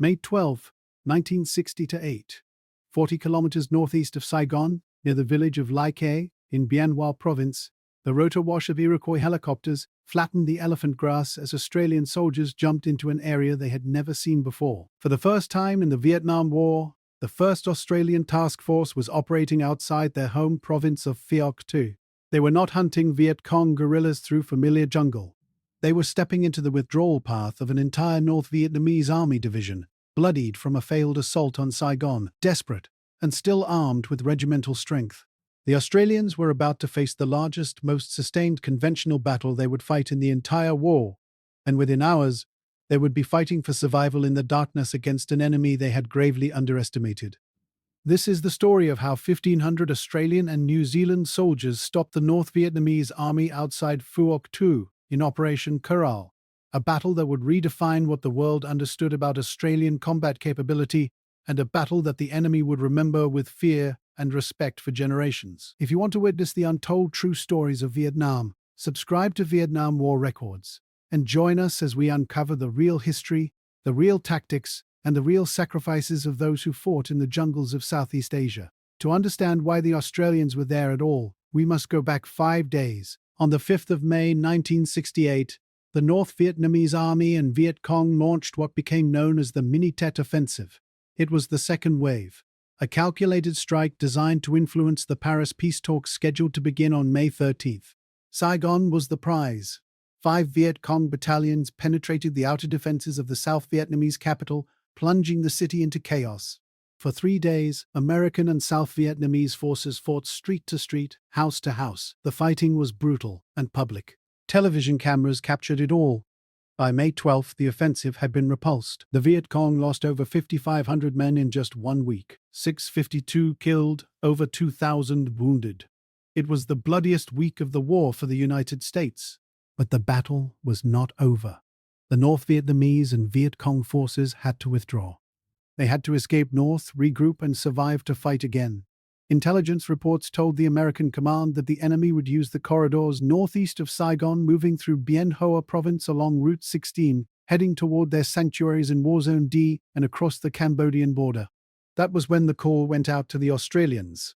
May 12, 1960-8. 40 kilometers northeast of Saigon, near the village of Lai Khe, in Bien Hoa Province, the rotor wash of Iroquois helicopters flattened the elephant grass as Australian soldiers jumped into an area they had never seen before. For the first time in the Vietnam War, the 1st Australian Task Force was operating outside their home province of Phuoc Tuy. They were not hunting Viet Cong guerrillas through familiar jungle. They were stepping into the withdrawal path of an entire North Vietnamese army division, bloodied from a failed assault on Saigon, desperate, and still armed with regimental strength. The Australians were about to face the largest, most sustained conventional battle they would fight in the entire war, and within hours, they would be fighting for survival in the darkness against an enemy they had gravely underestimated. This is the story of how 1,500 Australian and New Zealand soldiers stopped the North Vietnamese army outside Phuoc Tuy in Operation Coral, a battle that would redefine what the world understood about Australian combat capability, and a battle that the enemy would remember with fear and respect for generations. If you want to witness the untold true stories of Vietnam, subscribe to Vietnam War Records and join us as we uncover the real history, the real tactics, and the real sacrifices of those who fought in the jungles of Southeast Asia. To understand why the Australians were there at all, we must go back 5 days. On the 5th of May 1968, the North Vietnamese Army and Viet Cong launched what became known as the Mini-Tet Offensive. It was the second wave, a calculated strike designed to influence the Paris peace talks scheduled to begin on May 13th. Saigon was the prize. 5 Viet Cong battalions penetrated the outer defenses of the South Vietnamese capital, plunging the city into chaos. For 3 days, American and South Vietnamese forces fought street to street, house to house. The fighting was brutal and public. Television cameras captured it all. By May 12th, the offensive had been repulsed. The Viet Cong lost over 5,500 men in just 1 week. 652 killed, over 2,000 wounded. It was the bloodiest week of the war for the United States. But the battle was not over. The North Vietnamese and Viet Cong forces had to withdraw. They had to escape north, regroup, and survive to fight again. Intelligence reports told the American command that the enemy would use the corridors northeast of Saigon, moving through Bien Hoa Province along Route 16, heading toward their sanctuaries in War Zone D and across the Cambodian border. That was when the call went out to the Australians.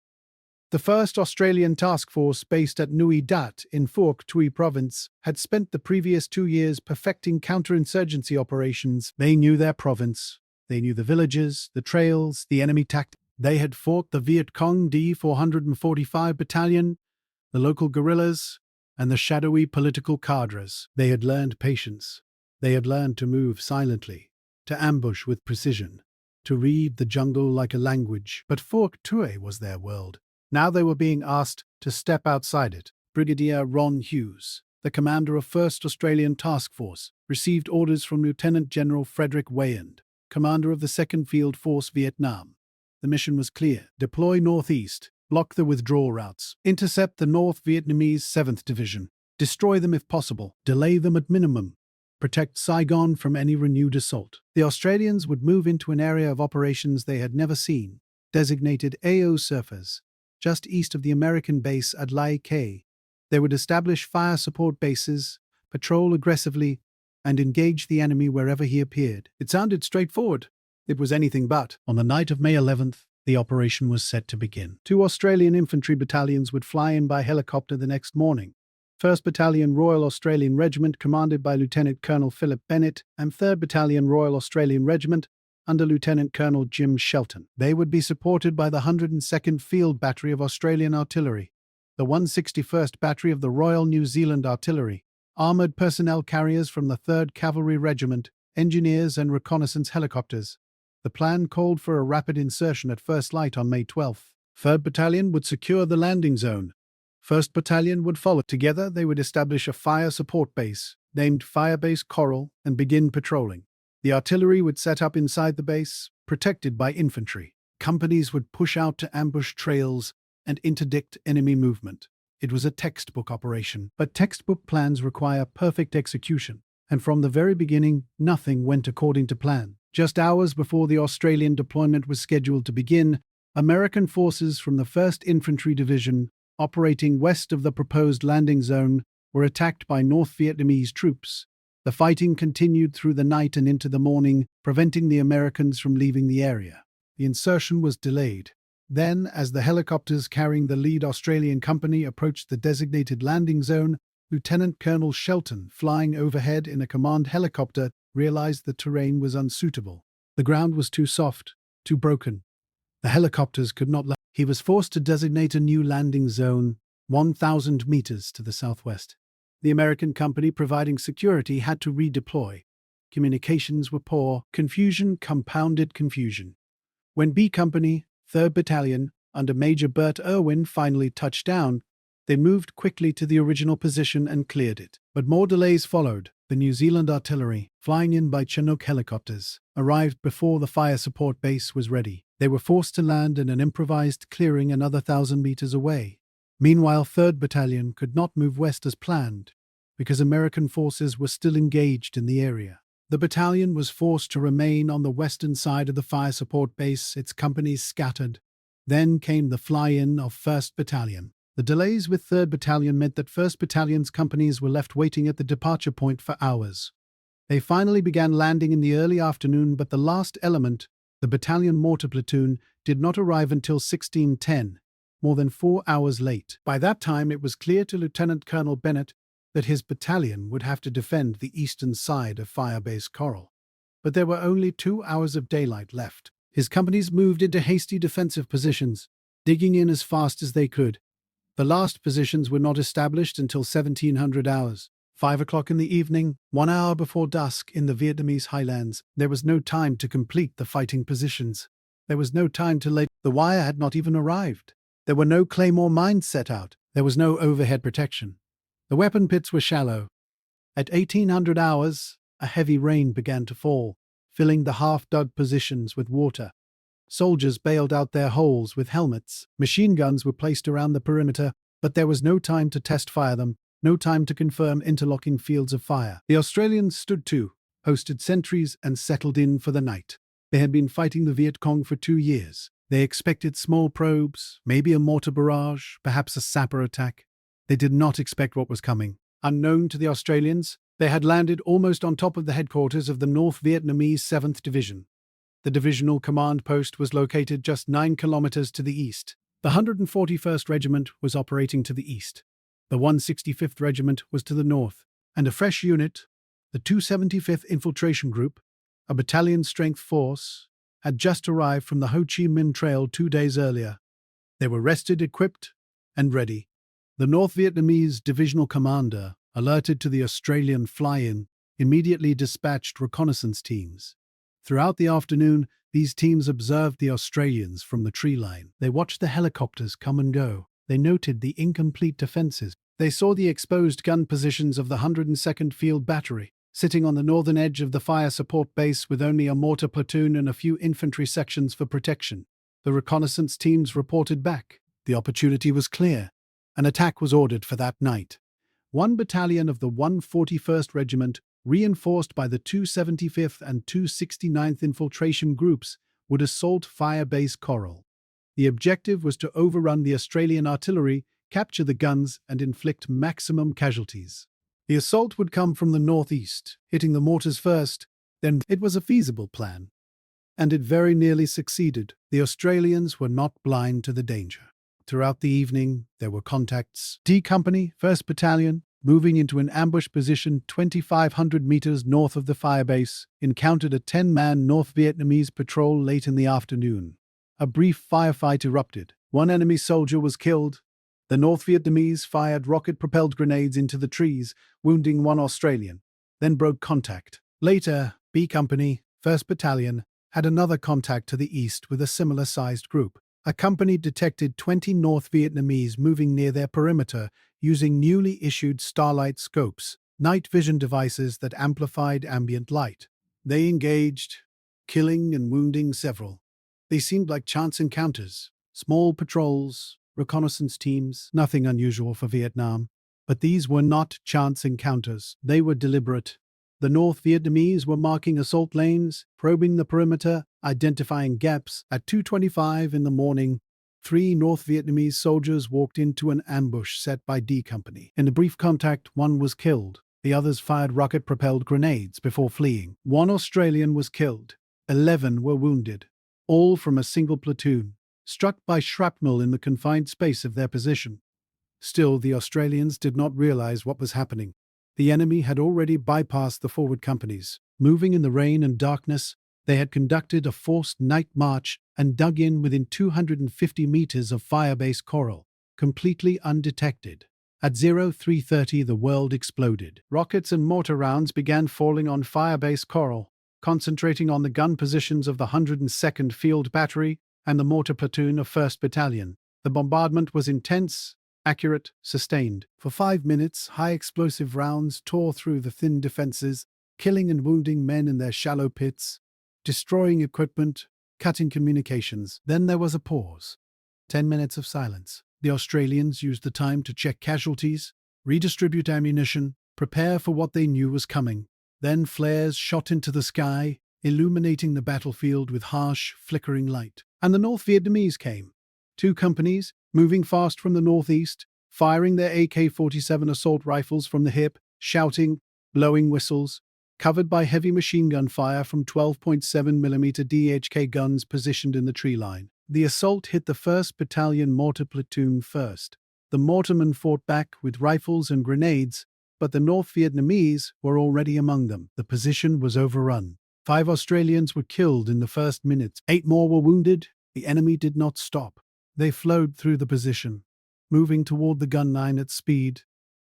The 1st Australian Task Force, based at Nui Dat in Phuoc Tuy Province, had spent the previous 2 years perfecting counterinsurgency operations. They knew their province. They knew the villages, the trails, the enemy tactics. They had fought the Viet Cong D-445 Battalion, the local guerrillas, and the shadowy political cadres. They had learned patience. They had learned to move silently, to ambush with precision, to read the jungle like a language. But Phuoc Tuy was their world. Now they were being asked to step outside it. Brigadier Ron Hughes, the commander of 1st Australian Task Force, received orders from Lieutenant General Frederick Wayand, commander of the 2nd Field Force Vietnam. The mission was clear: deploy northeast, block the withdrawal routes, intercept the North Vietnamese 7th Division, destroy them if possible, delay them at minimum, protect Saigon from any renewed assault. The Australians would move into an area of operations they had never seen, designated AO Surfers, just east of the American base at Lai Khe. They would establish fire support bases, patrol aggressively, and engage the enemy wherever he appeared. It sounded straightforward. It was anything but. On the night of May 11th, the operation was set to begin. 2 Australian infantry battalions would fly in by helicopter the next morning. 1st Battalion Royal Australian Regiment, commanded by Lieutenant Colonel Philip Bennett, and 3rd Battalion Royal Australian Regiment, under Lieutenant Colonel Jim Shelton. They would be supported by the 102nd Field Battery of Australian Artillery, the 161st Battery of the Royal New Zealand Artillery, armoured personnel carriers from the 3rd Cavalry Regiment, engineers and reconnaissance helicopters. The plan called for a rapid insertion at first light on May 12th. 3rd Battalion would secure the landing zone. 1st Battalion would follow. Together, they would establish a fire support base, named Firebase Coral, and begin patrolling. The artillery would set up inside the base, protected by infantry. Companies would push out to ambush trails and interdict enemy movement. It was a textbook operation, but textbook plans require perfect execution. And from the very beginning, nothing went according to plan. Just hours before the Australian deployment was scheduled to begin, American forces from the 1st Infantry Division, operating west of the proposed landing zone, were attacked by North Vietnamese troops. The fighting continued through the night and into the morning, preventing the Americans from leaving the area. The insertion was delayed. Then, as the helicopters carrying the lead Australian company approached the designated landing zone, Lieutenant Colonel Shelton, flying overhead in a command helicopter, realized the terrain was unsuitable. The ground was too soft, too broken. The helicopters could not land. He was forced to designate a new landing zone 1,000 meters to the southwest. The American company providing security had to redeploy. Communications were poor. Confusion compounded confusion. When B Company, 3rd Battalion, under Major Bert Irwin, finally touched down, they moved quickly to the original position and cleared it. But more delays followed. The New Zealand artillery, flying in by Chinook helicopters, arrived before the fire support base was ready. They were forced to land in an improvised clearing another 1,000 meters away. Meanwhile, 3rd Battalion could not move west as planned, because American forces were still engaged in the area. The battalion was forced to remain on the western side of the fire support base, its companies scattered. Then came the fly-in of 1st Battalion. The delays with 3rd Battalion meant that 1st Battalion's companies were left waiting at the departure point for hours. They finally began landing in the early afternoon, but the last element, the battalion mortar platoon, did not arrive until 16:10, more than 4 hours late. By that time, it was clear to Lieutenant Colonel Bennett that his battalion would have to defend the eastern side of Firebase Coral. But there were only 2 hours of daylight left. His companies moved into hasty defensive positions, digging in as fast as they could. The last positions were not established until 1700 hours. 5 o'clock in the evening, 1 hour before dusk in the Vietnamese highlands. There was no time to complete the fighting positions. There was no time to lay. The wire had not even arrived. There were no claymore mines set out. There was no overhead protection. The weapon pits were shallow. At 1800 hours, a heavy rain began to fall, filling the half-dug positions with water. Soldiers bailed out their holes with helmets. Machine guns were placed around the perimeter, but there was no time to test-fire them, no time to confirm interlocking fields of fire. The Australians stood to, posted sentries, and settled in for the night. They had been fighting the Viet Cong for 2 years. They expected small probes, maybe a mortar barrage, perhaps a sapper attack. They did not expect what was coming. Unknown to the Australians, they had landed almost on top of the headquarters of the North Vietnamese 7th Division. The divisional command post was located just 9 kilometers to the east. The 141st Regiment was operating to the east. The 165th Regiment was to the north, and a fresh unit, the 275th Infiltration Group, a battalion-strength force, had just arrived from the Ho Chi Minh Trail 2 days earlier. They were rested, equipped, and ready. The North Vietnamese divisional commander, alerted to the Australian fly-in, immediately dispatched reconnaissance teams. Throughout the afternoon, these teams observed the Australians from the tree line. They watched the helicopters come and go. They noted the incomplete defenses. They saw the exposed gun positions of the 102nd Field Battery, sitting on the northern edge of the fire support base with only a mortar platoon and a few infantry sections for protection. The reconnaissance teams reported back. The opportunity was clear. An attack was ordered for that night. 1 battalion of the 141st Regiment, reinforced by the 275th and 269th Infiltration Groups, would assault Firebase Coral. The objective was to overrun the Australian artillery, capture the guns, and inflict maximum casualties. The assault would come from the northeast, hitting the mortars first. Then it was a feasible plan. And it very nearly succeeded. The Australians were not blind to the danger. Throughout the evening, there were contacts. D Company, 1st Battalion, moving into an ambush position 2,500 meters north of the firebase, encountered a 10-man North Vietnamese patrol late in the afternoon. A brief firefight erupted. 1 enemy soldier was killed. The North Vietnamese fired rocket-propelled grenades into the trees, wounding 1 Australian, then broke contact. Later, B Company, 1st Battalion, had another contact to the east with a similar-sized group. A company detected 20 North Vietnamese moving near their perimeter using newly issued Starlight scopes, night vision devices that amplified ambient light. They engaged, killing and wounding several. They seemed like chance encounters, small patrols, reconnaissance teams, nothing unusual for Vietnam. But these were not chance encounters. They were deliberate. The North Vietnamese were marking assault lanes, probing the perimeter, identifying gaps. At 2:25 in the morning, 3 North Vietnamese soldiers walked into an ambush set by D Company. In a brief contact, 1 was killed. The others fired rocket-propelled grenades before fleeing. 1 Australian was killed. 11 were wounded, all from a single platoon, struck by shrapnel in the confined space of their position. Still, the Australians did not realize what was happening. The enemy had already bypassed the forward companies. Moving in the rain and darkness, they had conducted a forced night march and dug in within 250 meters of Firebase Coral, completely undetected. At 0330, the world exploded. Rockets and mortar rounds began falling on Firebase Coral, concentrating on the gun positions of the 102nd Field Battery and the mortar platoon of 1st Battalion. The bombardment was intense, accurate, sustained. For 5 minutes, high-explosive rounds tore through the thin defenses, killing and wounding men in their shallow pits, destroying equipment, cutting communications. Then there was a pause. 10 minutes of silence. The Australians used the time to check casualties, redistribute ammunition, prepare for what they knew was coming. Then flares shot into the sky, illuminating the battlefield with harsh, flickering light. And the North Vietnamese came. 2 companies, moving fast from the northeast, firing their AK-47 assault rifles from the hip, shouting, blowing whistles, covered by heavy machine gun fire from 12.7mm DHK guns positioned in the tree line. The assault hit the 1st Battalion mortar platoon first. The mortarmen fought back with rifles and grenades, but the North Vietnamese were already among them. The position was overrun. 5 Australians were killed in the first minutes. 8 more were wounded. The enemy did not stop. They flowed through the position, moving toward the gun line at speed,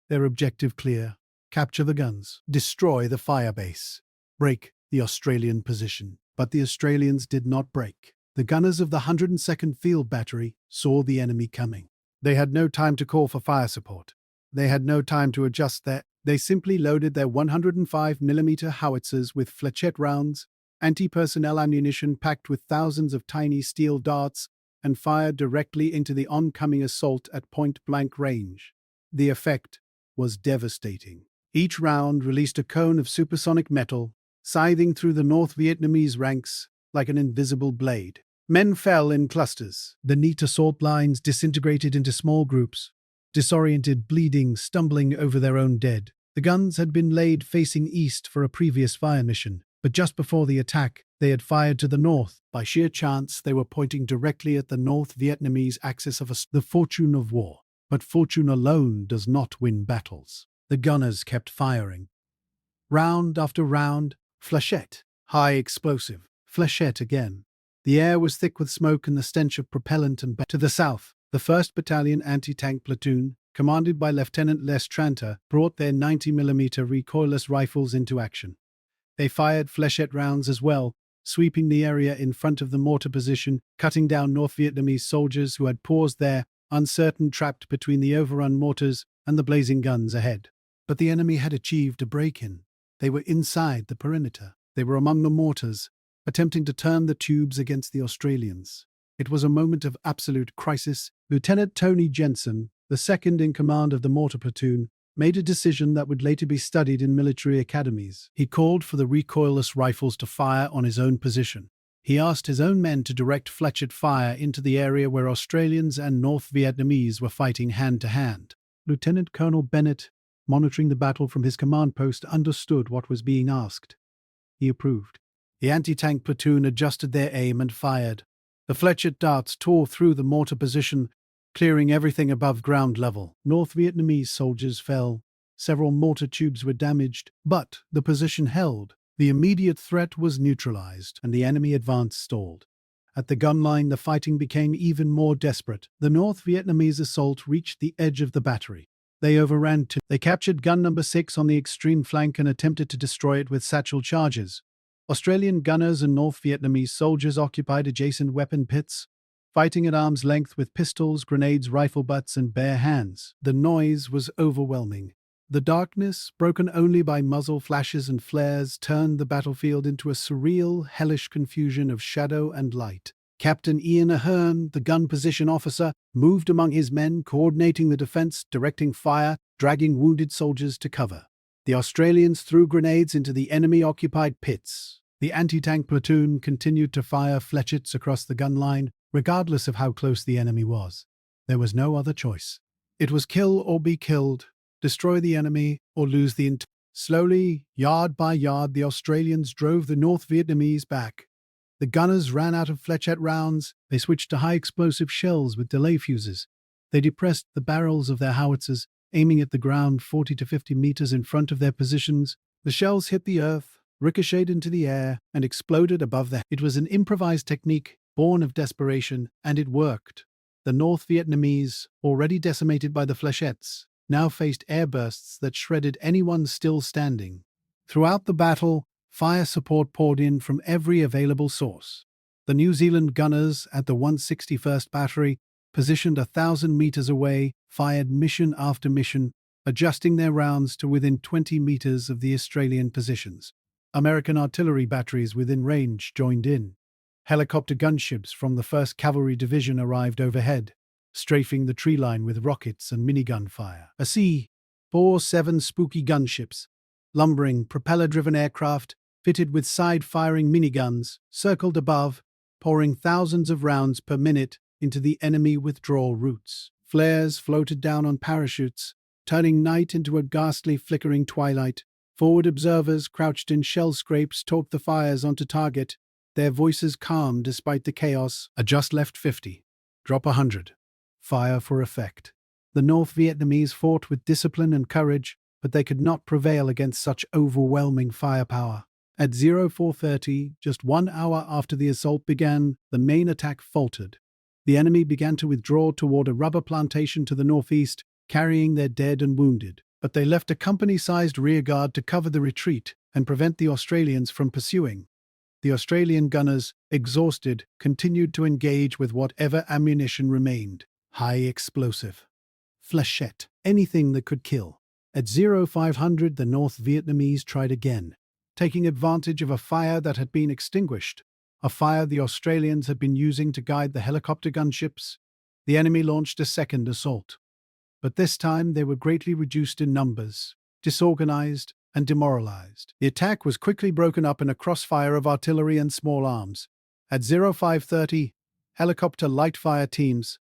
their objective clear. Capture the guns. Destroy the firebase. Break the Australian position. But the Australians did not break. The gunners of the 102nd Field Battery saw the enemy coming. They had no time to call for fire support. They had no time to adjust They simply loaded their 105mm howitzers with flechette rounds, anti-personnel ammunition packed with thousands of tiny steel darts, and fired directly into the oncoming assault at point-blank range. The effect was devastating. Each round released a cone of supersonic metal, scything through the North Vietnamese ranks like an invisible blade. Men fell in clusters. The neat assault lines disintegrated into small groups, disoriented, bleeding, stumbling over their own dead. The guns had been laid facing east for a previous fire mission, but just before the attack, they had fired to the north. By sheer chance, they were pointing directly at the North Vietnamese axis of the fortune of war. But fortune alone does not win battles. The gunners kept firing. Round after round, flechette, high explosive, flechette again. The air was thick with smoke and the stench of propellant and to the south. The 1st Battalion Anti-Tank Platoon, commanded by Lieutenant Les Tranter, brought their 90mm recoilless rifles into action. They fired flechette rounds as well, sweeping the area in front of the mortar position, cutting down North Vietnamese soldiers who had paused there, uncertain, trapped between the overrun mortars and the blazing guns ahead. But the enemy had achieved a break-in. They were inside the perimeter. They were among the mortars, attempting to turn the tubes against the Australians. It was a moment of absolute crisis. Lieutenant Tony Jensen, the second in command of the mortar platoon, made a decision that would later be studied in military academies. He called for the recoilless rifles to fire on his own position. He asked his own men to direct flechette fire into the area where Australians and North Vietnamese were fighting hand-to-hand. Lieutenant Colonel Bennett, monitoring the battle from his command post, understood what was being asked. He approved. The anti-tank platoon adjusted their aim and fired. The flechette darts tore through the mortar position, clearing everything above ground level. North Vietnamese soldiers fell. Several mortar tubes were damaged, but the position held. The immediate threat was neutralized, and the enemy advance stalled. At the gun line, the fighting became even more desperate. The North Vietnamese assault reached the edge of the battery. They overran two. They captured gun number 6 on the extreme flank and attempted to destroy it with satchel charges. Australian gunners and North Vietnamese soldiers occupied adjacent weapon pits, fighting at arm's length with pistols, grenades, rifle butts, and bare hands. The noise was overwhelming. The darkness, broken only by muzzle flashes and flares, turned the battlefield into a surreal, hellish confusion of shadow and light. Captain Ian Ahern, the gun position officer, moved among his men, coordinating the defense, directing fire, dragging wounded soldiers to cover. The Australians threw grenades into the enemy-occupied pits. The anti-tank platoon continued to fire flechettes across the gun line, regardless of how close the enemy was. There was no other choice. It was kill or be killed, destroy the enemy or lose the Slowly, yard by yard, the Australians drove the North Vietnamese back. The gunners ran out of fletchette rounds. They switched to high-explosive shells with delay fuses. They depressed the barrels of their howitzers, aiming at the ground 40 to 50 meters in front of their positions. The shells hit the earth, ricocheted into the air, and exploded above them. It was an improvised technique, born of desperation, and it worked. The North Vietnamese, already decimated by the flechettes, now faced airbursts that shredded anyone still standing. Throughout the battle, fire support poured in from every available source. The New Zealand gunners at the 161st Battery, positioned 1,000 meters away, fired mission after mission, adjusting their rounds to within 20 meters of the Australian positions. American artillery batteries within range joined in. Helicopter gunships from the 1st Cavalry Division arrived overhead, strafing the tree line with rockets and minigun fire. A C-47 spooky gunships, lumbering, propeller-driven aircraft fitted with side-firing miniguns, circled above, pouring thousands of rounds per minute into the enemy withdrawal routes. Flares floated down on parachutes, turning night into a ghastly flickering twilight. Forward observers crouched in shell scrapes talked the fires onto target, their voices calm despite the chaos. Adjust left 50. Drop 100. Fire for effect. The North Vietnamese fought with discipline and courage, but they could not prevail against such overwhelming firepower. At 0430, just 1 hour after the assault began, the main attack faltered. The enemy began to withdraw toward a rubber plantation to the northeast, carrying their dead and wounded. But they left a company-sized rearguard to cover the retreat and prevent the Australians from pursuing. The Australian gunners, exhausted, continued to engage with whatever ammunition remained. High explosive. Flechette. Anything that could kill. At 0500, the North Vietnamese tried again, taking advantage of a fire that had been extinguished, a fire the Australians had been using to guide the helicopter gunships. The enemy launched a second assault. But this time they were greatly reduced in numbers, disorganized, and demoralized. The attack was quickly broken up in a crossfire of artillery and small arms. At 0530, helicopter light fire teams,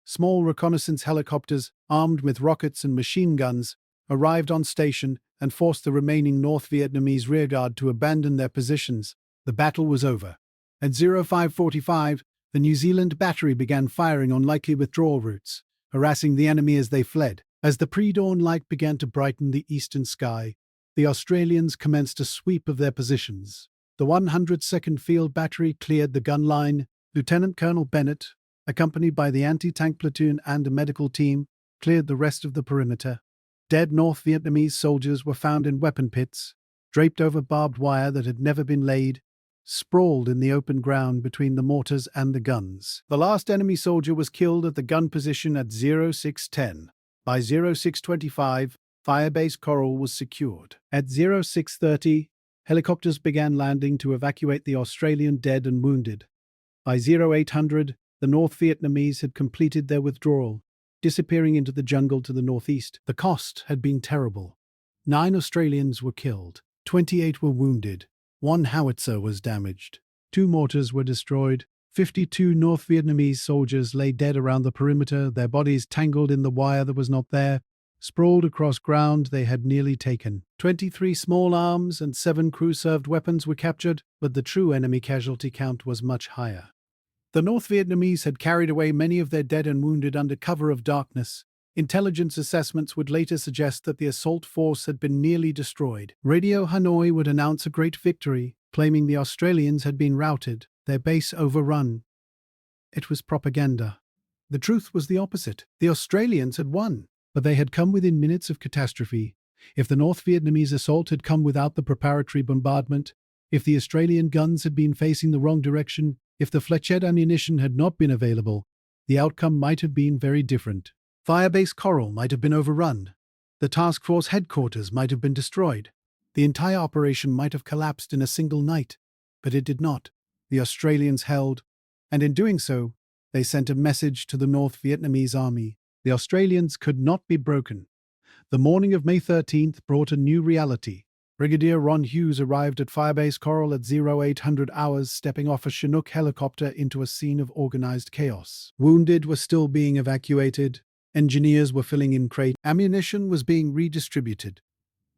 small reconnaissance helicopters armed with rockets and machine guns, arrived on station and forced the remaining North Vietnamese rearguard to abandon their positions. The battle was over. At 0545, the New Zealand battery began firing on likely withdrawal routes, harassing the enemy as they fled. As the pre-dawn light began to brighten the eastern sky, the Australians commenced a sweep of their positions. The 102nd Field Battery cleared the gun line. Lieutenant Colonel Bennett, accompanied by the anti-tank platoon and a medical team, cleared the rest of the perimeter. Dead North Vietnamese soldiers were found in weapon pits, draped over barbed wire that had never been laid, sprawled in the open ground between the mortars and the guns. The last enemy soldier was killed at the gun position at 0610. By 0625, Firebase Coral was secured. At 0630, helicopters began landing to evacuate the Australian dead and wounded. By 0800, the North Vietnamese had completed their withdrawal, disappearing into the jungle to the northeast. The cost had been terrible. 9 Australians were killed, 28 were wounded, 1 howitzer was damaged, 2 mortars were destroyed, 52 North Vietnamese soldiers lay dead around the perimeter, their bodies tangled in the wire that was not there, sprawled across ground they had nearly taken. 23 small arms and 7 crew-served weapons were captured, but the true enemy casualty count was much higher. The North Vietnamese had carried away many of their dead and wounded under cover of darkness. Intelligence assessments would later suggest that the assault force had been nearly destroyed. Radio Hanoi would announce a great victory, claiming the Australians had been routed, their base overrun. It was propaganda. The truth was the opposite. The Australians had won, but they had come within minutes of catastrophe. If the North Vietnamese assault had come without the preparatory bombardment, if the Australian guns had been facing the wrong direction, if the Flechette ammunition had not been available, the outcome might have been very different. Firebase Coral might have been overrun. The task force headquarters might have been destroyed. The entire operation might have collapsed in a single night, but it did not. The Australians held, and in doing so, they sent a message to the North Vietnamese army. The Australians could not be broken. The morning of May 13th brought a new reality. Brigadier Ron Hughes arrived at Firebase Coral at 0800 hours, stepping off a Chinook helicopter into a scene of organized chaos. Wounded were still being evacuated. Engineers were filling in crates. Ammunition was being redistributed.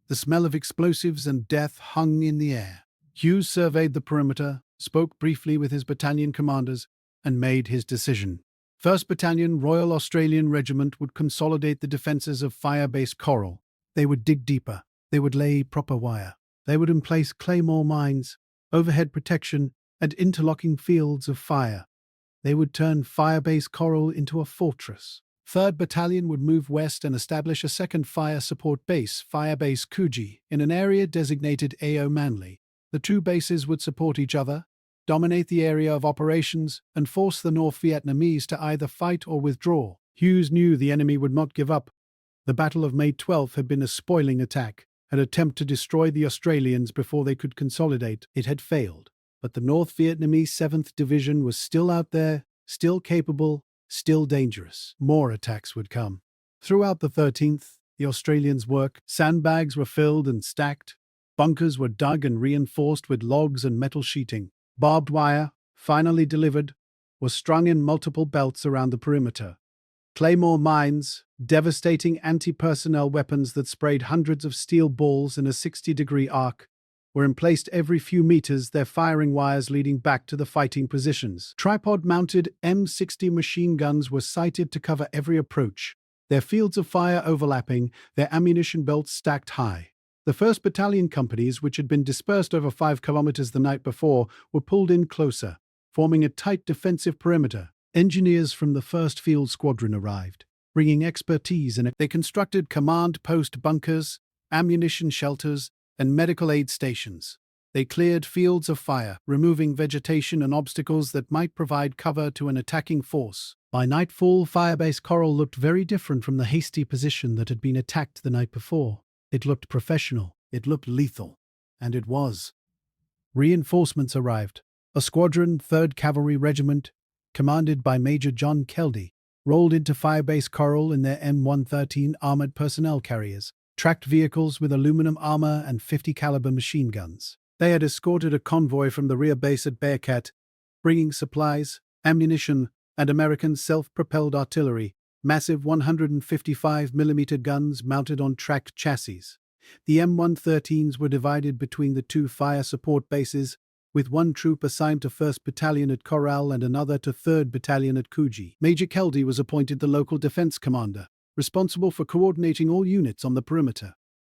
The The smell of explosives and death hung in the air. Hughes surveyed the perimeter, spoke briefly with his battalion commanders, and made his decision. 1st Battalion Royal Australian Regiment would consolidate the defences of Firebase Coral. They would dig deeper. They would lay proper wire. They would emplace claymore mines, overhead protection, and interlocking fields of fire. They would turn Firebase Coral into a fortress. 3rd Battalion would move west and establish a second fire support base, Firebase Coogee, in an area designated AO Manly. The two bases would support each other, dominate the area of operations, and force the North Vietnamese to either fight or withdraw. Hughes knew the enemy would not give up. The Battle of May 12 had been a spoiling attack, an attempt to destroy the Australians before they could consolidate. It had failed. But the North Vietnamese 7th Division was still out there, still capable, still dangerous. More attacks would come. Throughout the 13th, the Australians' work, sandbags were filled and stacked, bunkers were dug and reinforced with logs and metal sheeting. Barbed wire, finally delivered, was strung in multiple belts around the perimeter. Claymore mines, devastating anti-personnel weapons that sprayed hundreds of steel balls in a 60-degree arc, were emplaced every few meters, their firing wires leading back to the fighting positions. Tripod-mounted M60 machine guns were sighted to cover every approach, their fields of fire overlapping, their ammunition belts stacked high. The 1st Battalion companies, which had been dispersed over 5 kilometers the night before, were pulled in closer, forming a tight defensive perimeter. Engineers from the 1st Field Squadron arrived, bringing expertise in it. They constructed command post bunkers, ammunition shelters, and medical aid stations. They cleared fields of fire, removing vegetation and obstacles that might provide cover to an attacking force. By nightfall, Firebase Coral looked very different from the hasty position that had been attacked the night before. It looked professional, it looked lethal, and it was. Reinforcements arrived. A squadron, 3rd Cavalry Regiment, commanded by Major John Keldy, rolled into Firebase Coral in their M113 armored personnel carriers, tracked vehicles with aluminum armor and 50-caliber machine guns. They had escorted a convoy from the rear base at Bearcat, bringing supplies, ammunition, and American self-propelled artillery, massive 155mm guns mounted on tracked chassis. The M113s were divided between the two fire support bases, with one troop assigned to 1st Battalion at Coral and another to 3rd Battalion at Coogee. Major Keldy was appointed the local defense commander, responsible for coordinating all units on the perimeter.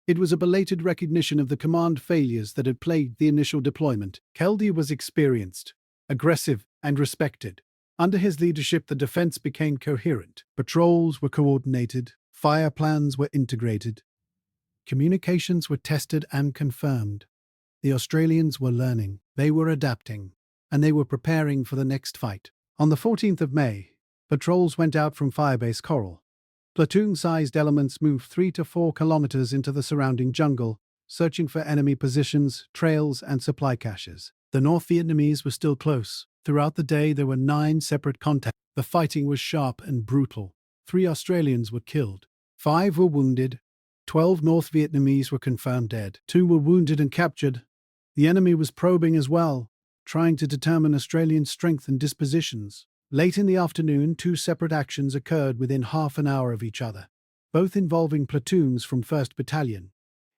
It was a belated recognition of the command failures that had plagued the initial deployment. Keldy was experienced, aggressive, and respected. Under his leadership, the defense became coherent. Patrols were coordinated, fire plans were integrated. Communications were tested and confirmed. The Australians were learning, they were adapting, and they were preparing for the next fight. On the 14th of May, patrols went out from Firebase Coral. Platoon-sized elements moved 3 to 4 kilometers into the surrounding jungle, searching for enemy positions, trails, and supply caches. The North Vietnamese were still close. Throughout the day, there were 9 separate contacts. The fighting was sharp and brutal. 3 Australians were killed. 5 were wounded. 12 North Vietnamese were confirmed dead. 2 were wounded and captured. The enemy was probing as well, trying to determine Australian strength and dispositions. Late in the afternoon, 2 separate actions occurred within half an hour of each other, both involving platoons from 1st Battalion.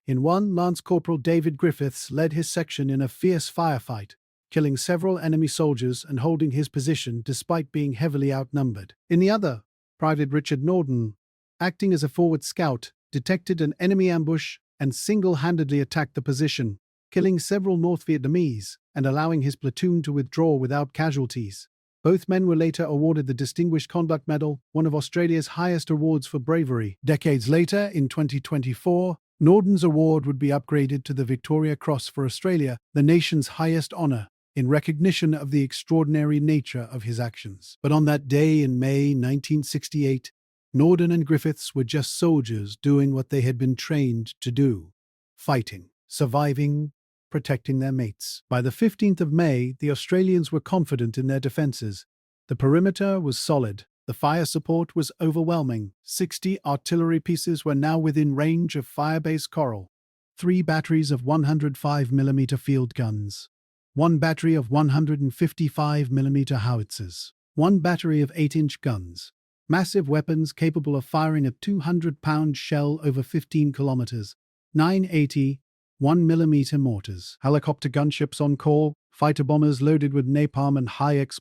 In one, Lance Corporal David Griffiths led his section in a fierce firefight, killing several enemy soldiers and holding his position despite being heavily outnumbered. In the other, Private Richard Norden, acting as a forward scout, detected an enemy ambush and single-handedly attacked the position, killing several North Vietnamese and allowing his platoon to withdraw without casualties. Both men were later awarded the Distinguished Conduct Medal, one of Australia's highest awards for bravery. Decades later, in 2024, Norden's award would be upgraded to the Victoria Cross for Australia, the nation's highest honour, in recognition of the extraordinary nature of his actions. But on that day in May 1968, Norden and Griffiths were just soldiers doing what they had been trained to do: fighting, surviving, protecting their mates. By the 15th of May, the Australians were confident in their defences. The perimeter was solid. The fire support was overwhelming. 60 artillery pieces were now within range of Firebase Coral. 3 batteries of 105mm field guns. 1 battery of 155mm howitzers. 1 battery of 8-inch guns. Massive weapons capable of firing a 200-pound shell over 15 kilometers. 980 1mm mortars, helicopter gunships on call, fighter bombers loaded with napalm and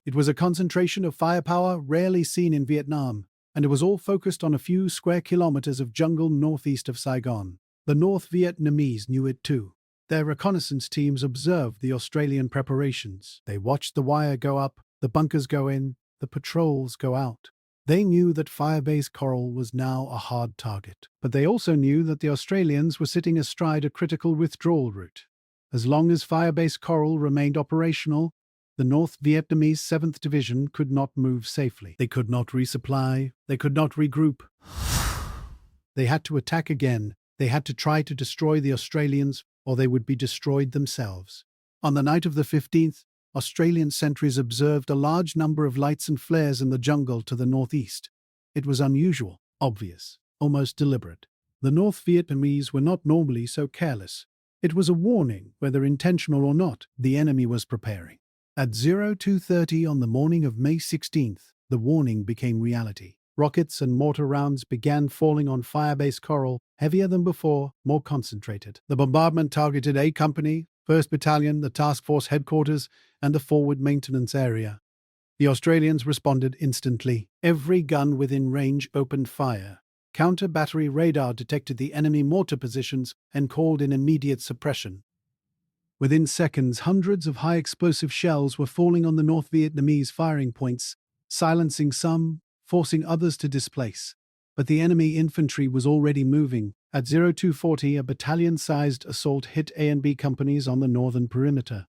It was a concentration of firepower rarely seen in Vietnam, and it was all focused on a few square kilometers of jungle northeast of Saigon. The North Vietnamese knew it too. Their reconnaissance teams observed the Australian preparations. They watched the wire go up, the bunkers go in, the patrols go out. They knew that Firebase Coral was now a hard target, but they also knew that the Australians were sitting astride a critical withdrawal route. As long as Firebase Coral remained operational, the North Vietnamese 7th Division could not move safely. They could not resupply, they could not regroup. They had to attack again. They had to try to destroy the Australians, or they would be destroyed themselves. On the night of the 15th, Australian sentries observed a large number of lights and flares in the jungle to the northeast. It was unusual, obvious, almost deliberate. The North Vietnamese were not normally so careless. It was a warning, whether intentional or not, the enemy was preparing. At 02:30 on the morning of May 16th, the warning became reality. Rockets and mortar rounds began falling on Firebase Coral, heavier than before, more concentrated. The bombardment targeted A Company, 1st Battalion, the task force headquarters, and the forward maintenance area. The Australians responded instantly. Every gun within range opened fire. Counter-battery radar detected the enemy mortar positions and called in immediate suppression. Within seconds, hundreds of high-explosive shells were falling on the North Vietnamese firing points, silencing some, forcing others to displace. But the enemy infantry was already moving. At 02:40, a battalion-sized assault hit A and B companies on the northern perimeter.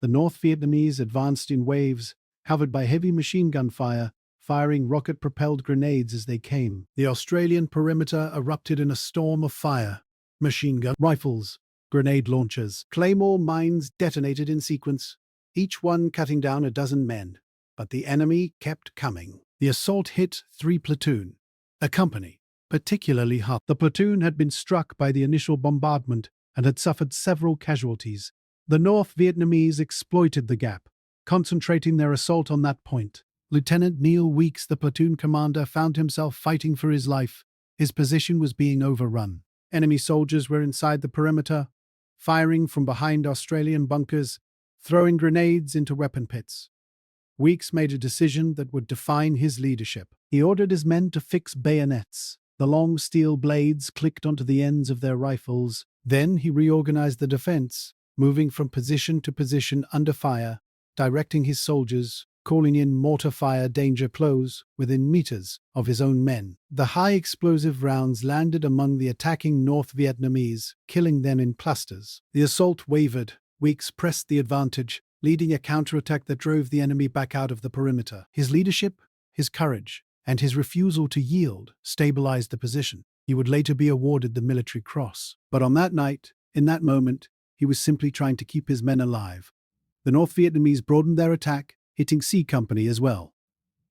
The North Vietnamese advanced in waves, covered by heavy machine gun fire, firing rocket-propelled grenades as they came. The Australian perimeter erupted in a storm of fire. Machine gun, rifles, grenade launchers, claymore mines detonated in sequence, each one cutting down a dozen men. But the enemy kept coming. The assault hit 3 platoon. A company, particularly hot. The platoon had been struck by the initial bombardment and had suffered several casualties. The North Vietnamese exploited the gap, concentrating their assault on that point. Lieutenant Neil Weeks, the platoon commander, found himself fighting for his life. His position was being overrun. Enemy soldiers were inside the perimeter, firing from behind Australian bunkers, throwing grenades into weapon pits. Weeks made a decision that would define his leadership. He ordered his men to fix bayonets. The long steel blades clicked onto the ends of their rifles. Then he reorganized the defense, moving from position to position under fire, directing his soldiers, calling in mortar fire danger close, within meters of his own men. The high-explosive rounds landed among the attacking North Vietnamese, killing them in clusters. The assault wavered. Weeks pressed the advantage, leading a counterattack that drove the enemy back out of the perimeter. His leadership, his courage, and his refusal to yield stabilized the position. He would later be awarded the Military Cross. But on that night, in that moment, he was simply trying to keep his men alive. The North Vietnamese broadened their attack, hitting C Company as well.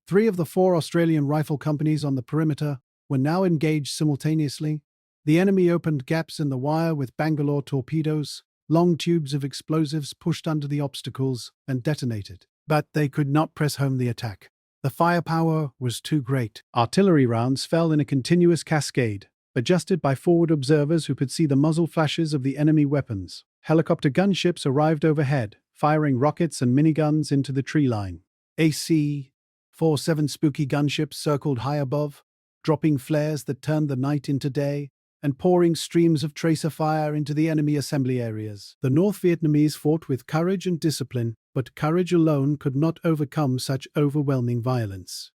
3 of the 4 Australian rifle companies on the perimeter were now engaged simultaneously. The enemy opened gaps in the wire with Bangalore torpedoes. Long tubes of explosives pushed under the obstacles and detonated. But they could not press home the attack. The firepower was too great. Artillery rounds fell in a continuous cascade, adjusted by forward observers who could see the muzzle flashes of the enemy weapons. Helicopter gunships arrived overhead, firing rockets and miniguns into the tree line. AC-47 spooky gunships circled high above, dropping flares that turned the night into day, and pouring streams of tracer fire into the enemy assembly areas. The North Vietnamese fought with courage and discipline, but courage alone could not overcome such overwhelming violence.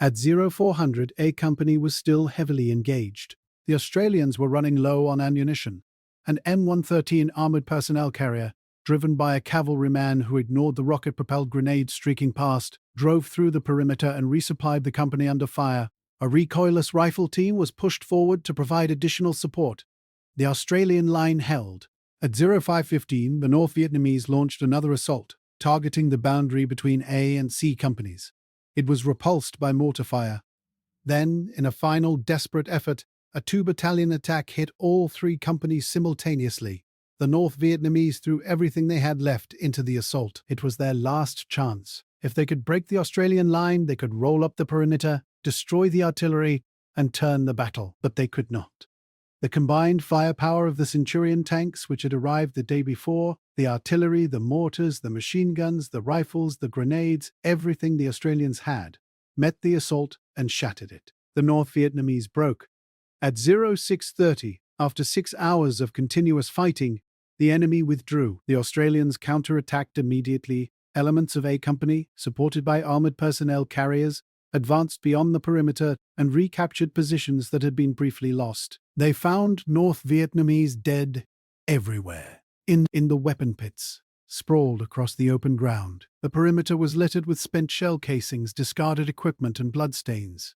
At 0400, A Company was still heavily engaged. The Australians were running low on ammunition. An M113 armored personnel carrier, driven by a cavalryman who ignored the rocket-propelled grenades streaking past, drove through the perimeter and resupplied the company under fire. A recoilless rifle team was pushed forward to provide additional support. The Australian line held. At 0515, the North Vietnamese launched another assault, targeting the boundary between A and C companies. It was repulsed by mortar fire. Then, in a final desperate effort, a 2-battalion attack hit all 3 companies simultaneously. The North Vietnamese threw everything they had left into the assault. It was their last chance. If they could break the Australian line, they could roll up the perimeter, destroy the artillery, and turn the battle. But they could not. The combined firepower of the Centurion tanks, which had arrived the day before, the artillery, the mortars, the machine guns, the rifles, the grenades, everything the Australians had, met the assault and shattered it. The North Vietnamese broke. At 0630, after 6 hours of continuous fighting, the enemy withdrew. The Australians counterattacked immediately. Elements of A Company, supported by armored personnel carriers, advanced beyond the perimeter and recaptured positions that had been briefly lost. They found North Vietnamese dead everywhere. In the weapon pits, sprawled across the open ground. The perimeter was littered with spent shell casings, discarded equipment, and bloodstains.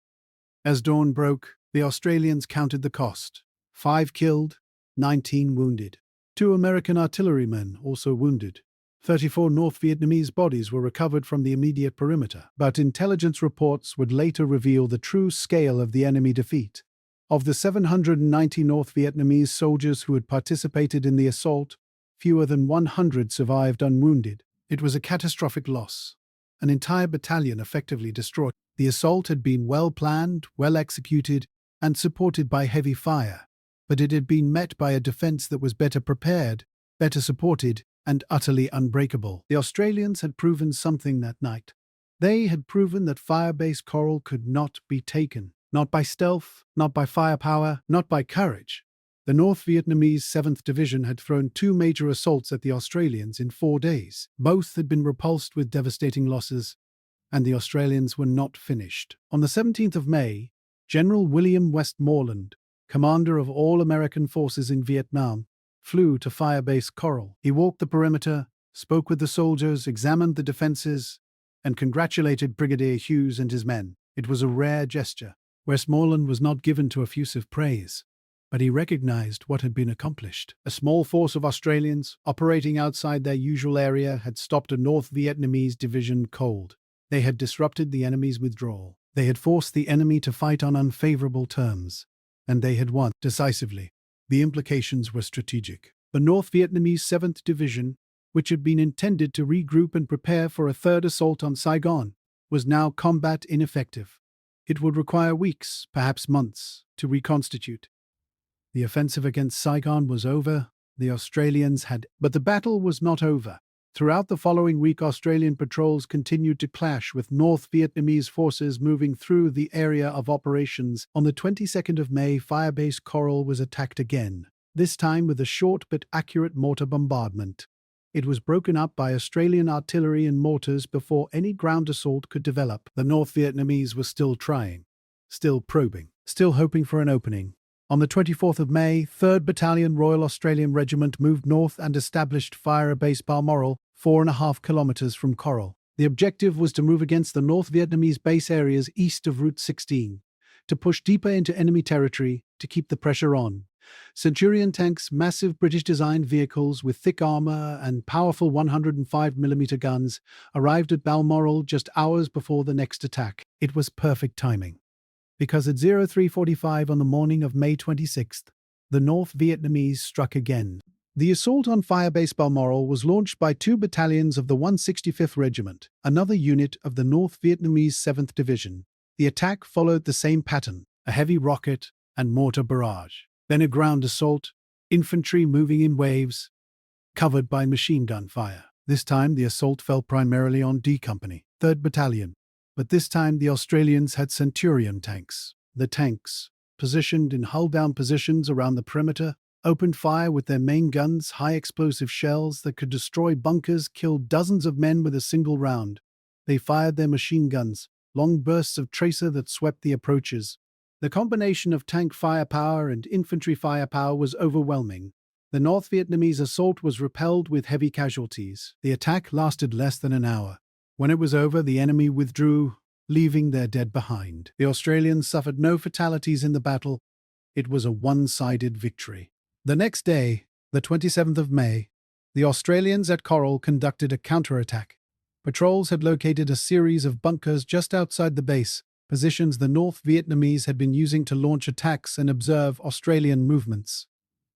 As dawn broke, the Australians counted the cost. 5 killed, 19 wounded. 2 American artillerymen also wounded. 34 North Vietnamese bodies were recovered from the immediate perimeter, but intelligence reports would later reveal the true scale of the enemy defeat. Of the 790 North Vietnamese soldiers who had participated in the assault, fewer than 100 survived unwounded. It was a catastrophic loss. An entire battalion effectively destroyed. The assault had been well planned, well executed, and supported by heavy fire, but it had been met by a defense that was better prepared, better supported, and utterly unbreakable. The Australians had proven something that night. They had proven that Firebase Coral could not be taken. Not by stealth, not by firepower, not by courage. The North Vietnamese 7th Division had thrown 2 major assaults at the Australians in 4 days. Both had been repulsed with devastating losses, and the Australians were not finished. On the 17th of May, General William Westmoreland, commander of all American forces in Vietnam, flew to Firebase Coral. He walked the perimeter, spoke with the soldiers, examined the defenses, and congratulated Brigadier Hughes and his men. It was a rare gesture. Westmoreland was not given to effusive praise, but he recognized what had been accomplished. A small force of Australians, operating outside their usual area, had stopped a North Vietnamese division cold. They had disrupted the enemy's withdrawal. They had forced the enemy to fight on unfavorable terms, and they had won decisively. The implications were strategic. The North Vietnamese 7th Division, which had been intended to regroup and prepare for a third assault on Saigon, was now combat ineffective. It would require weeks, perhaps months, to reconstitute. The offensive against Saigon was over. The Australians had... But the battle was not over. Throughout the following week, Australian patrols continued to clash with North Vietnamese forces moving through the area of operations. On the 22nd of May, Firebase Coral was attacked again, this time with a short but accurate mortar bombardment. It was broken up by Australian artillery and mortars before any ground assault could develop. The North Vietnamese were still trying, still probing, still hoping for an opening. On the 24th of May, 3rd Battalion Royal Australian Regiment moved north and established Firebase Balmoral, 4.5 kilometers from Coral. The objective was to move against the North Vietnamese base areas east of Route 16, to push deeper into enemy territory, to keep the pressure on. Centurion tanks, massive British-designed vehicles with thick armor and powerful 105mm guns, arrived at Balmoral just hours before the next attack. It was perfect timing, because at 03:45 on the morning of May 26th, the North Vietnamese struck again. The assault on Firebase Balmoral was launched by 2 battalions of the 165th Regiment, another unit of the North Vietnamese 7th Division. The attack followed the same pattern, a heavy rocket and mortar barrage. Then a ground assault, infantry moving in waves, covered by machine gun fire. This time the assault fell primarily on D Company, 3rd Battalion. But this time the Australians had Centurion tanks. The tanks, positioned in hull-down positions around the perimeter, opened fire with their main guns, high-explosive shells that could destroy bunkers, kill dozens of men with a single round. They fired their machine guns, long bursts of tracer that swept the approaches. The combination of tank firepower and infantry firepower was overwhelming. The North Vietnamese assault was repelled with heavy casualties. The attack lasted less than an hour. When it was over, the enemy withdrew, leaving their dead behind. The Australians suffered no fatalities in the battle. It was a one-sided victory. The next day, the 27th of May, the Australians at Coral conducted a counterattack. Patrols had located a series of bunkers just outside the base, positions the North Vietnamese had been using to launch attacks and observe Australian movements.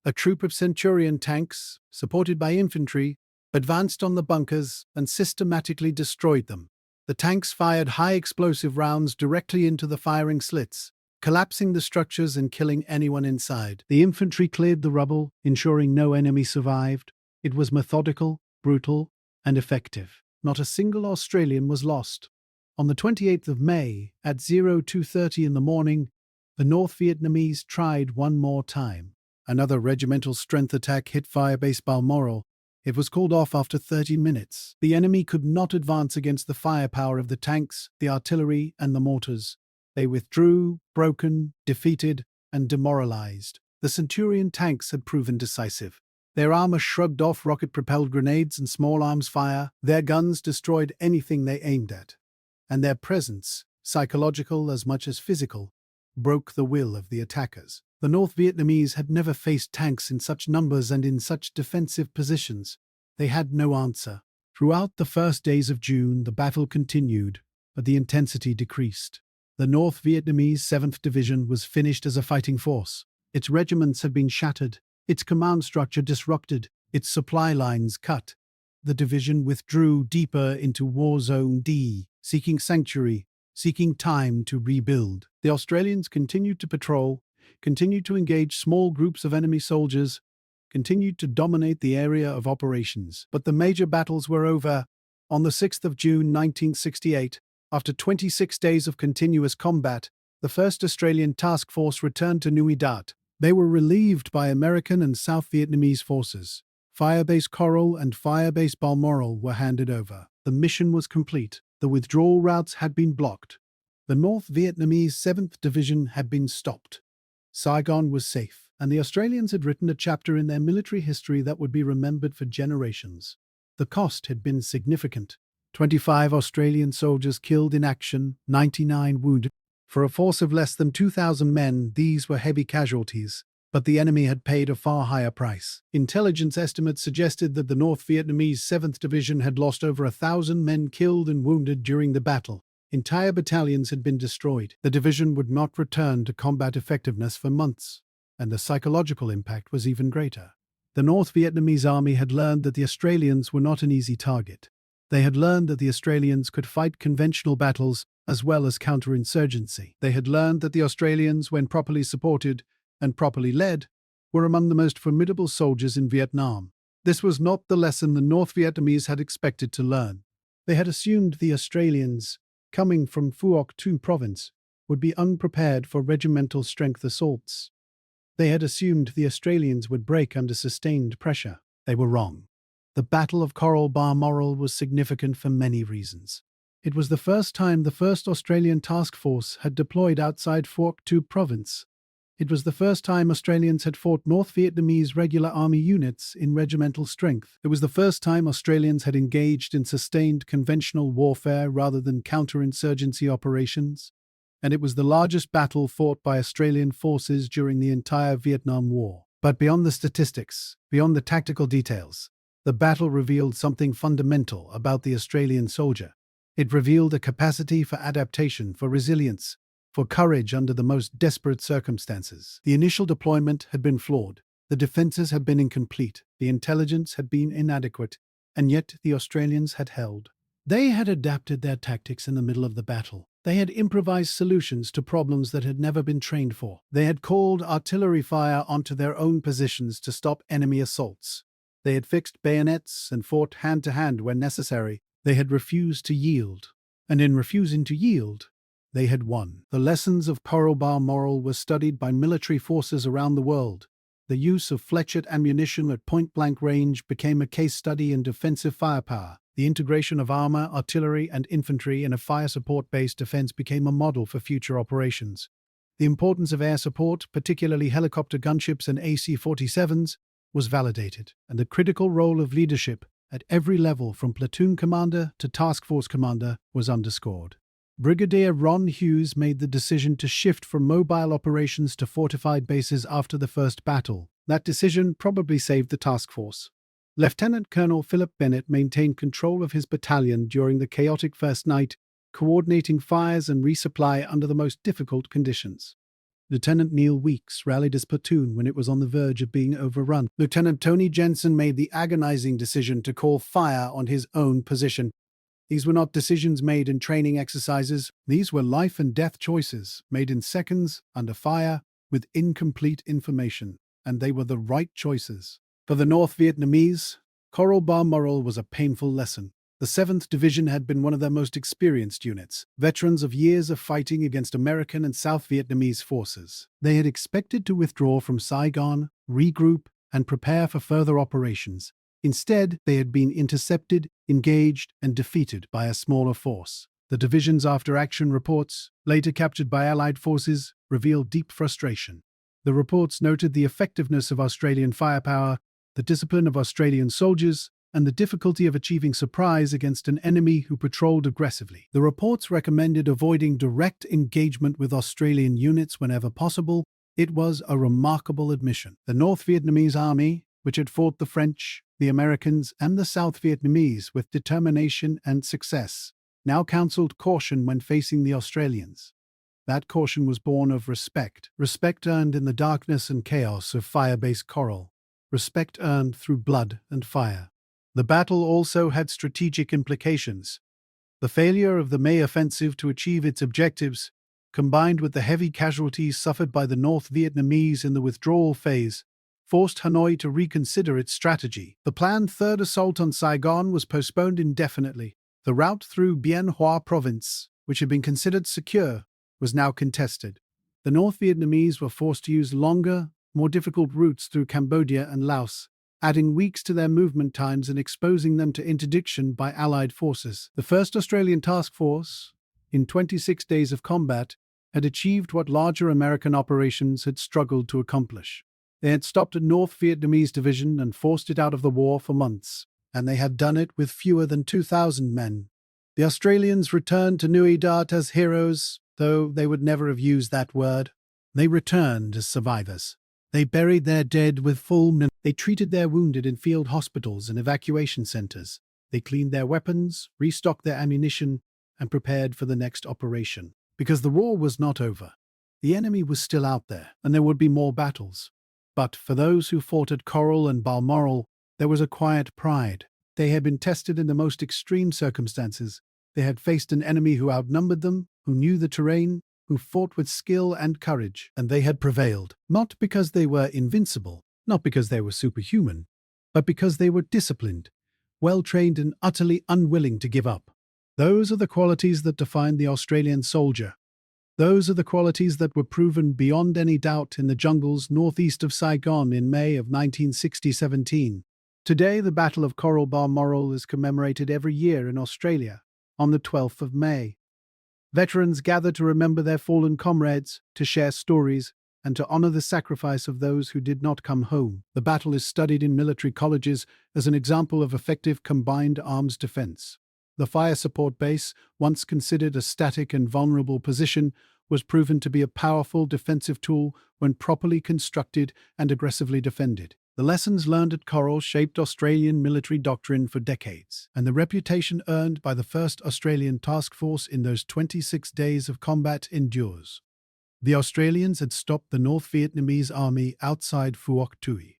A troop of Centurion tanks, supported by infantry, advanced on the bunkers and systematically destroyed them. The tanks fired high explosive rounds directly into the firing slits, collapsing the structures and killing anyone inside. The infantry cleared the rubble, ensuring no enemy survived. It was methodical, brutal, and effective. Not a single Australian was lost. On the 28th of May, at 02:30 in the morning, the North Vietnamese tried one more time. Another regimental-strength attack hit Firebase Balmoral. It was called off after 30 minutes. The enemy could not advance against the firepower of the tanks, the artillery, and the mortars. They withdrew, broken, defeated, and demoralized. The Centurion tanks had proven decisive. Their armor shrugged off rocket-propelled grenades and small arms fire. Their guns destroyed anything they aimed at. And their presence, psychological as much as physical, broke the will of the attackers. The North Vietnamese had never faced tanks in such numbers and in such defensive positions. They had no answer. Throughout the first days of June, the battle continued, but the intensity decreased. The North Vietnamese 7th Division was finished as a fighting force. Its regiments had been shattered, its command structure disrupted, its supply lines cut. The division withdrew deeper into War Zone D, seeking sanctuary, seeking time to rebuild. The Australians continued to patrol, continued to engage small groups of enemy soldiers, continued to dominate the area of operations. But the major battles were over. On the 6th of June 1968, after 26 days of continuous combat, the 1st Australian Task Force returned to Nui Dat. They were relieved by American and South Vietnamese forces. Firebase Coral and Firebase Balmoral were handed over. The mission was complete. The withdrawal routes had been blocked. The North Vietnamese 7th Division had been stopped. Saigon was safe, and the Australians had written a chapter in their military history that would be remembered for generations. The cost had been significant. 25 Australian soldiers killed in action, 99 wounded. For a force of less than 2,000 men, these were heavy casualties, but the enemy had paid a far higher price. Intelligence estimates suggested that the North Vietnamese 7th Division had lost over 1,000 men killed and wounded during the battle. Entire battalions had been destroyed. The division would not return to combat effectiveness for months, and the psychological impact was even greater. The North Vietnamese army had learned that the Australians were not an easy target. They had learned that the Australians could fight conventional battles as well as counterinsurgency. They had learned that the Australians, when properly supported and properly led, were among the most formidable soldiers in Vietnam. This was not the lesson the North Vietnamese had expected to learn. They had assumed the Australians, coming from Phuoc Tuy Province, would be unprepared for regimental-strength assaults. They had assumed the Australians would break under sustained pressure. They were wrong. The Battle of Coral-Balmoral was significant for many reasons. It was the first time the 1st Australian Task Force had deployed outside Phuoc Tuy Province. It was the first time Australians had fought North Vietnamese regular army units in regimental strength. It was the first time Australians had engaged in sustained conventional warfare rather than counterinsurgency operations. And it was the largest battle fought by Australian forces during the entire Vietnam War. But beyond the statistics, beyond the tactical details, the battle revealed something fundamental about the Australian soldier. It revealed a capacity for adaptation, for resilience, for courage under the most desperate circumstances. The initial deployment had been flawed. The defenses had been incomplete. The intelligence had been inadequate. And yet the Australians had held. They had adapted their tactics in the middle of the battle. They had improvised solutions to problems that had never been trained for. They had called artillery fire onto their own positions to stop enemy assaults. They had fixed bayonets and fought hand-to-hand when necessary. They had refused to yield. And in refusing to yield, they had won. The lessons of Coral-Balmoral were studied by military forces around the world. The use of fletched ammunition at point-blank range became a case study in defensive firepower. The integration of armor, artillery, and infantry in a fire support-based defense became a model for future operations. The importance of air support, particularly helicopter gunships and AC-47s, was validated, and the critical role of leadership at every level from platoon commander to task force commander was underscored. Brigadier Ron Hughes made the decision to shift from mobile operations to fortified bases after the first battle. That decision probably saved the task force. Lieutenant Colonel Philip Bennett maintained control of his battalion during the chaotic first night, coordinating fires and resupply under the most difficult conditions. Lieutenant Neil Weeks rallied his platoon when it was on the verge of being overrun. Lieutenant Tony Jensen made the agonizing decision to call fire on his own position. These were not decisions made in training exercises. These were life and death choices made in seconds, under fire, with incomplete information. And they were the right choices. For the North Vietnamese, Coral-Balmoral was a painful lesson. The 7th Division had been one of their most experienced units, veterans of years of fighting against American and South Vietnamese forces. They had expected to withdraw from Saigon, regroup, and prepare for further operations. Instead, they had been intercepted, engaged, and defeated by a smaller force. The division's after-action reports, later captured by Allied forces, revealed deep frustration. The reports noted the effectiveness of Australian firepower, the discipline of Australian soldiers, and the difficulty of achieving surprise against an enemy who patrolled aggressively. The reports recommended avoiding direct engagement with Australian units whenever possible. It was a remarkable admission. The North Vietnamese army, which had fought the French, the Americans, and the South Vietnamese with determination and success, now counseled caution when facing the Australians. That caution was born of respect earned in the darkness and chaos of Firebase Coral, respect earned through blood and fire. The battle also had strategic implications. The failure of the May offensive to achieve its objectives, combined with the heavy casualties suffered by the North Vietnamese in the withdrawal phase, forced Hanoi to reconsider its strategy. The planned third assault on Saigon was postponed indefinitely. The route through Bien Hoa Province, which had been considered secure, was now contested. The North Vietnamese were forced to use longer, more difficult routes through Cambodia and Laos, adding weeks to their movement times and exposing them to interdiction by Allied forces. The 1st Australian Task Force, in 26 days of combat, had achieved what larger American operations had struggled to accomplish. They had stopped a North Vietnamese division and forced it out of the war for months, and they had done it with fewer than 2,000 men. The Australians returned to Nui Dat as heroes, though they would never have used that word. They returned as survivors. They buried their dead with full. They treated their wounded in field hospitals and evacuation centers. They cleaned their weapons, restocked their ammunition, and prepared for the next operation. Because the war was not over. The enemy was still out there, and there would be more battles. But for those who fought at Coral and Balmoral, there was a quiet pride. They had been tested in the most extreme circumstances. They had faced an enemy who outnumbered them, who knew the terrain, who fought with skill and courage, and they had prevailed, not because they were invincible, not because they were superhuman, but because they were disciplined, well-trained and utterly unwilling to give up. Those are the qualities that define the Australian soldier. Those are the qualities that were proven beyond any doubt in the jungles northeast of Saigon in May of 1917. Today, the Battle of Coral-Balmoral is commemorated every year in Australia, on the 12th of May. Veterans gather to remember their fallen comrades, to share stories, and to honor the sacrifice of those who did not come home. The battle is studied in military colleges as an example of effective combined arms defense. The fire support base, once considered a static and vulnerable position, was proven to be a powerful defensive tool when properly constructed and aggressively defended. The lessons learned at Coral shaped Australian military doctrine for decades, and the reputation earned by the 1st Australian Task Force in those 26 days of combat endures. The Australians had stopped the North Vietnamese army outside Phuoc Tuy.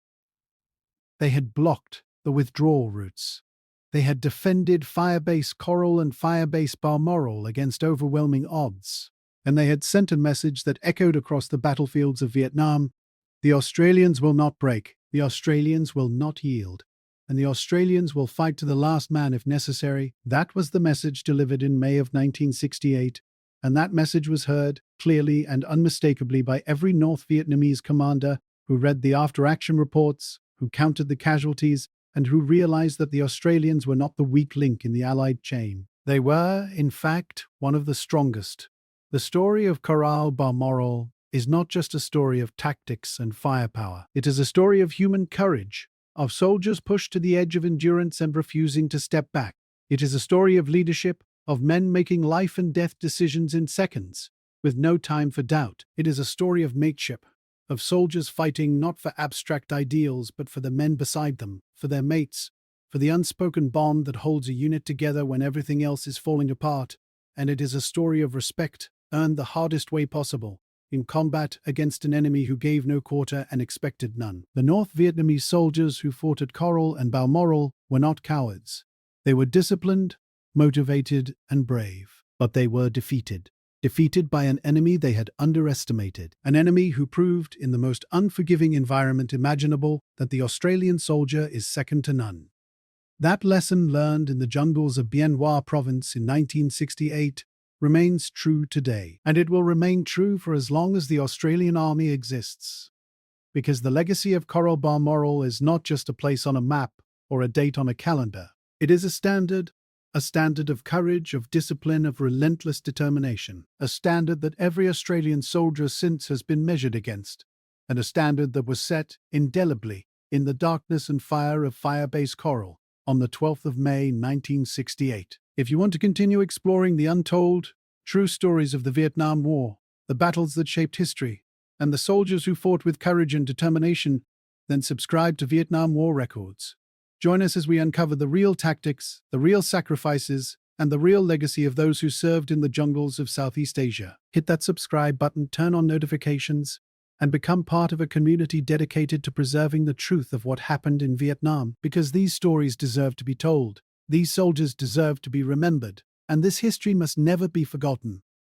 They had blocked the withdrawal routes. They had defended Firebase Coral and Firebase Balmoral against overwhelming odds, and they had sent a message that echoed across the battlefields of Vietnam: the Australians will not break. The Australians will not yield, and the Australians will fight to the last man if necessary. That was the message delivered in May of 1968, and that message was heard clearly and unmistakably by every North Vietnamese commander who read the after-action reports, who counted the casualties, and who realized that the Australians were not the weak link in the Allied chain. They were, in fact, one of the strongest. The story of Coral-Balmoral is not just a story of tactics and firepower. It is a story of human courage, of soldiers pushed to the edge of endurance and refusing to step back. It is a story of leadership, of men making life and death decisions in seconds, with no time for doubt. It is a story of mateship, of soldiers fighting not for abstract ideals but for the men beside them, for their mates, for the unspoken bond that holds a unit together when everything else is falling apart. And it is a story of respect, earned the hardest way possible, in combat against an enemy who gave no quarter and expected none. The North Vietnamese soldiers who fought at Coral and Balmoral were not cowards. They were disciplined, motivated, and brave. But they were defeated. Defeated by an enemy they had underestimated. An enemy who proved, in the most unforgiving environment imaginable, that the Australian soldier is second to none. That lesson learned in the jungles of Bien Hoa Province in 1968 remains true today, and it will remain true for as long as the Australian Army exists. Because the legacy of Coral-Balmoral is not just a place on a map or a date on a calendar. It is a standard of courage, of discipline, of relentless determination, a standard that every Australian soldier since has been measured against, and a standard that was set indelibly in the darkness and fire of Firebase Coral on the 12th of May 1968. If you want to continue exploring the untold, true stories of the Vietnam War, the battles that shaped history, and the soldiers who fought with courage and determination, then subscribe to Vietnam War Records. Join us as we uncover the real tactics, the real sacrifices, and the real legacy of those who served in the jungles of Southeast Asia. Hit that subscribe button, turn on notifications, and become part of a community dedicated to preserving the truth of what happened in Vietnam, because these stories deserve to be told, these soldiers deserve to be remembered, and this history must never be forgotten.